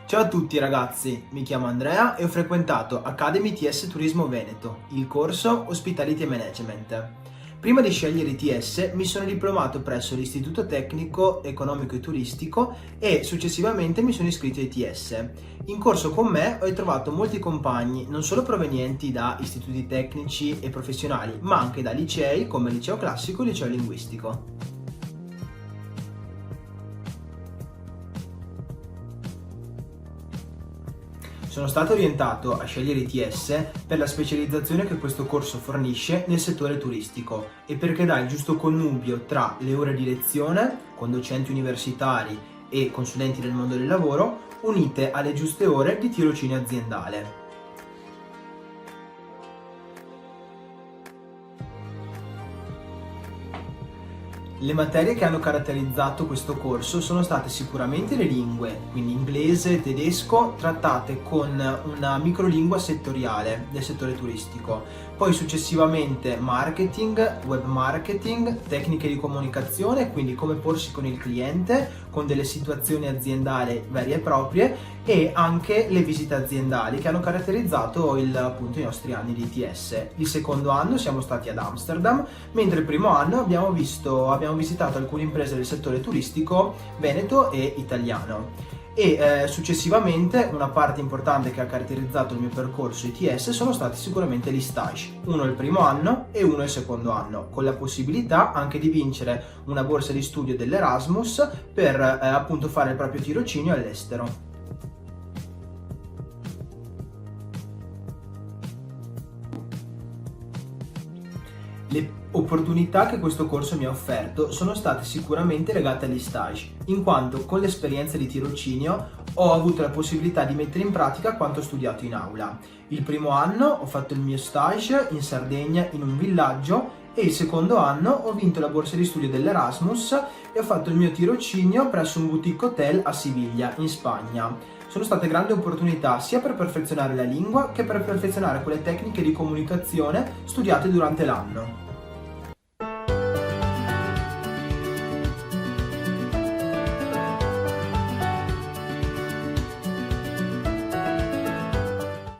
Ciao a tutti ragazzi, mi chiamo Andrea e ho frequentato Academy ITS Turismo Veneto, il corso Hospitality Management. Prima di scegliere ITS mi sono diplomato presso l'Istituto Tecnico Economico e Turistico e successivamente mi sono iscritto a ITS. In corso con me ho trovato molti compagni non solo provenienti da istituti tecnici e professionali, ma anche da licei come il liceo classico e il liceo linguistico. Sono stato orientato a scegliere ITS per la specializzazione che questo corso fornisce nel settore turistico e perché dà il giusto connubio tra le ore di lezione con docenti universitari e consulenti del mondo del lavoro unite alle giuste ore di tirocinio aziendale. Le materie che hanno caratterizzato questo corso sono state sicuramente le lingue, quindi inglese e tedesco, trattate con una microlingua settoriale del settore turistico, poi successivamente marketing, web marketing, tecniche di comunicazione, quindi come porsi con il cliente, con delle situazioni aziendali vere e proprie, e anche le visite aziendali che hanno caratterizzato appunto i nostri anni di ITS. Il secondo anno siamo stati ad Amsterdam, mentre il primo anno abbiamo visitato alcune imprese del settore turistico veneto e italiano. Successivamente una parte importante che ha caratterizzato il mio percorso ITS sono stati sicuramente gli stage, uno il primo anno e uno il secondo anno, con la possibilità anche di vincere una borsa di studio dell'Erasmus per appunto fare il proprio tirocinio all'estero. Le opportunità che questo corso mi ha offerto sono state sicuramente legate agli stage, in quanto con l'esperienza di tirocinio ho avuto la possibilità di mettere in pratica quanto ho studiato in aula. Il primo anno ho fatto il mio stage in Sardegna in un villaggio e il secondo anno ho vinto la borsa di studio dell'Erasmus e ho fatto il mio tirocinio presso un boutique hotel a Siviglia, in Spagna. Sono state grandi opportunità sia per perfezionare la lingua che per perfezionare quelle tecniche di comunicazione studiate durante l'anno.